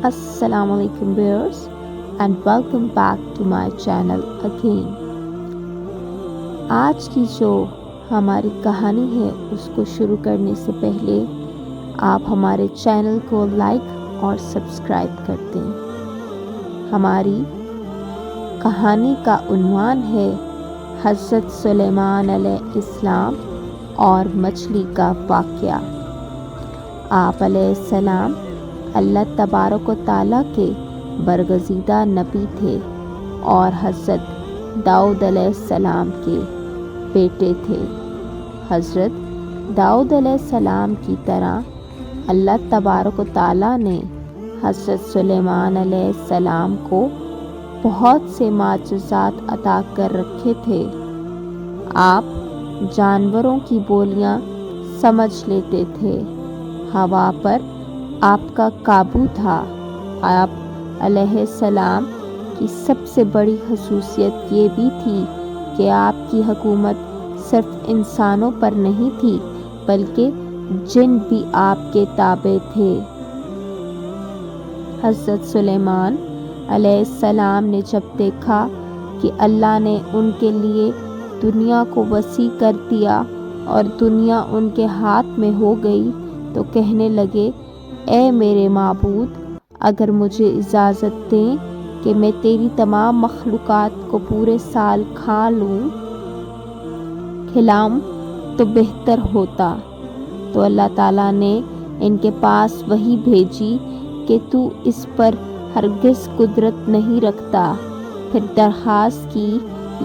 Assalamu alaikum viewers and welcome back to my channel again. आज की जो हमारी कहानी है उसको शुरू करने से पहले आप हमारे चैनल को लाइक और सब्सक्राइब कर दें। हमारी कहानी का उन्वान है हज़रत सुलेमान अलैहिस्सलाम और मछली का वाक़या। आप अलैहिस्सलाम अल्लाह तबारक व तआला के बरगज़ीदा नबी थे और हज़रत दाऊद अलैहिस्सलाम के बेटे थे। हज़रत दाऊद अलैहिस्सलाम की तरह अल्लाह तबारक व तआला ने हज़रत सुलेमान अलैहिस्सलाम को बहुत से माजज़ात अता कर रखे थे। आप जानवरों की बोलियां समझ लेते थे, हवा पर आपका काबू था। आप अलैहिस्सलाम की सबसे बड़ी खसूसियत ये भी थी कि आपकी हुकूमत सिर्फ इंसानों पर नहीं थी बल्कि जिन भी आपके ताबे थे। हज़रत सुलेमान अलैहिस्सलाम ने जब देखा कि अल्लाह ने उनके लिए दुनिया को वसी कर दिया और दुनिया उनके हाथ में हो गई तो कहने लगे, ए मेरे माबूद, अगर मुझे इजाज़त दें कि मैं तेरी तमाम मखलूक़ात को पूरे साल खिलाऊं तो बेहतर होता। तो अल्लाह ताला ने इनके पास वही भेजी कि तू इस पर हरगिज़ कुदरत नहीं रखता। फिर दरख्वास्त की,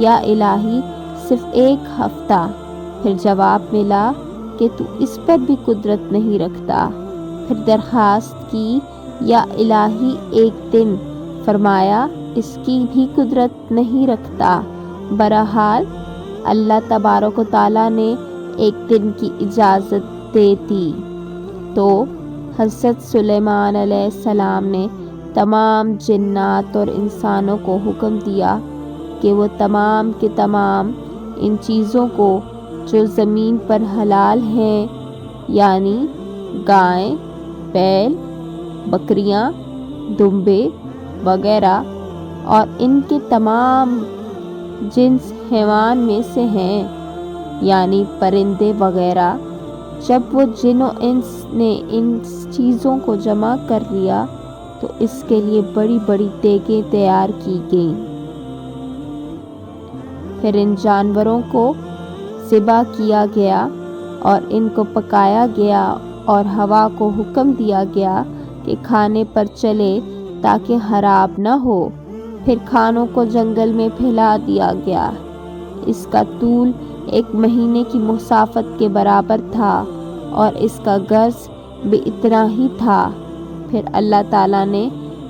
या इलाही सिर्फ एक हफ्ता। फिर जवाब मिला कि तू इस पर भी कुदरत नहीं रखता। फिर दरख्वास्त की, या इलाही एक दिन। फरमाया, इसकी भी कुदरत नहीं रखता। बहरहाल अल्लाह तबारक व तआला ने एक दिन की इजाज़त दे दी। तो हज़रत सुलेमान अलैहिस्सलाम ने तमाम जिन्नात और इंसानों को हुक्म दिया कि वो तमाम के तमाम इन चीज़ों को जो ज़मीन पर हलाल हैं, यानी गाय, बैल, बकरियां, दुम्बे वगैरह और इनके तमाम जिन्स हैवान में से हैं, यानी परिंदे वगैरह, जब वो जिन्नो इंस ने इन चीज़ों को जमा कर लिया तो इसके लिए बड़ी बड़ी देगें तैयार की गईं। फिर इन जानवरों को ज़िबा किया गया और इनको पकाया गया और हवा को हुक्म दिया गया कि खाने पर चले ताकि खराब न हो। फिर खानों को जंगल में फैला दिया गया। इसका तूल 1 महीने की मुसाफत के बराबर था और इसका गर्ज भी इतना ही था। फिर अल्लाह ताला ने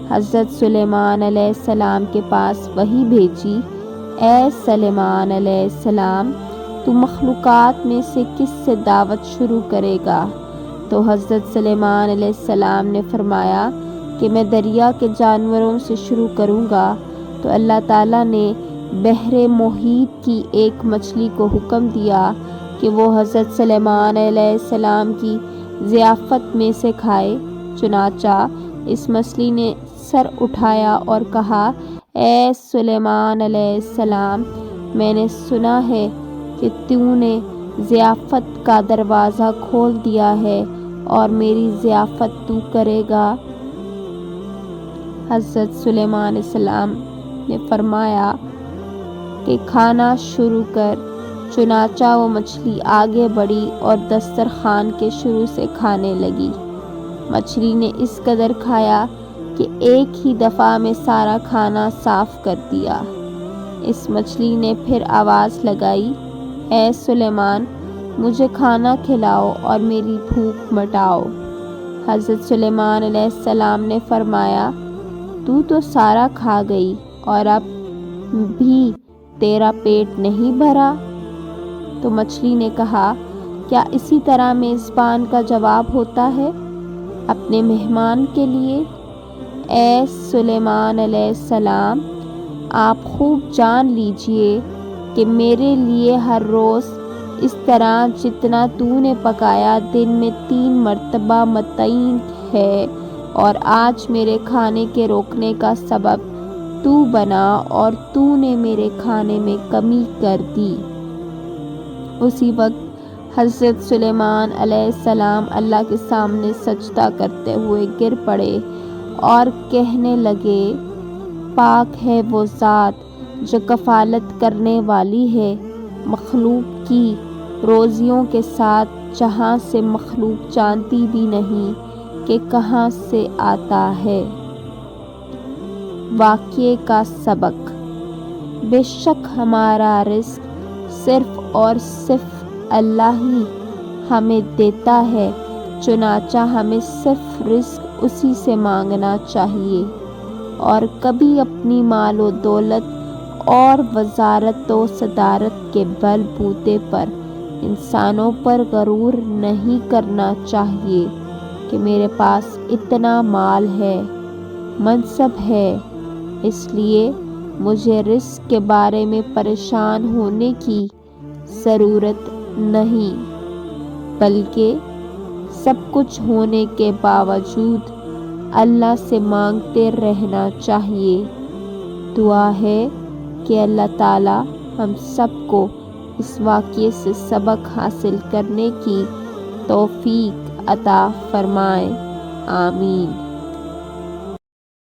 हज़रत सुलेमान अलैहिस्सलाम के पास वही भेजी, ए सुलेमान अलैहिस्सलाम, तू मखलूक़ात में से किससे दावत शुरू करेगा? तो हज़रत सुलेमान अलैहिस्सलाम ने फरमाया कि मैं दरिया के जानवरों से शुरू करूँगा। तो अल्लाह ताला ने बहरे मोहीत की एक मछली को हुक्म दिया कि वो हज़रत सुलेमान अलैहिस्सलाम की ज़ियाफ़त में से खाए। चुनाचा इस मछली ने सर उठाया और कहा, ए सुलेमान अलैहिस्सलाम, मैंने सुना है कि तूने ज़ियाफ़त का दरवाज़ा खोल दिया है और मेरी ज़ियाफ़त तू करेगा। हज़रत सुलेमान अलैहिस्सलाम ने फरमाया कि खाना शुरू कर। चुनाचा वो मछली आगे बढ़ी और दस्तरखान के शुरू से खाने लगी। मछली ने इस कदर खाया कि एक ही दफ़ा में सारा खाना साफ़ कर दिया। इस मछली ने फिर आवाज़ लगाई, ए सुलेमान, मुझे खाना खिलाओ और मेरी भूख मिटाओ। हज़रत सुलेमान अलैहिस्सलाम ने फरमाया, तू तो सारा खा गई और अब भी तेरा पेट नहीं भरा? तो मछली ने कहा, क्या इसी तरह मेज़बान का जवाब होता है अपने मेहमान के लिए? ए सुलेमान अलैहिस्सलाम, आप खूब जान लीजिए कि मेरे लिए हर रोज़ इस तरह जितना तूने पकाया दिन में 3 मरतबा मतईन है اور آج میرے کھانے کے روکنے کا سبب تو بنا اور تو نے میرے کھانے میں کمی کر دی۔ اسی وقت حضرت سلیمان علیہ السلام اللہ کے سامنے سجدہ کرتے ہوئے گر پڑے اور کہنے لگے، پاک ہے وہ ذات جو کفالت کرنے والی ہے مخلوق کی روزیوں کے ساتھ، جہاں سے مخلوق جانتی بھی نہیں کہ کہاں سے آتا ہے۔ واقعے کا سبق: بے شک ہمارا رزق صرف اور صرف اللہ ہی ہمیں دیتا ہے، چنانچہ ہمیں صرف رزق اسی سے مانگنا چاہیے اور کبھی اپنی مال و دولت اور وزارت و صدارت کے بل بوتے پر انسانوں پر غرور نہیں کرنا چاہیے کہ میرے پاس اتنا مال ہے، منصب ہے، اس لیے مجھے رزق کے بارے میں پریشان ہونے کی ضرورت نہیں، بلکہ سب کچھ ہونے کے باوجود اللہ سے مانگتے رہنا چاہیے۔ دعا ہے کہ اللہ تعالی ہم سب کو اس واقعے سے سبق حاصل کرنے کی توفیق عطا فرمائے، آمین۔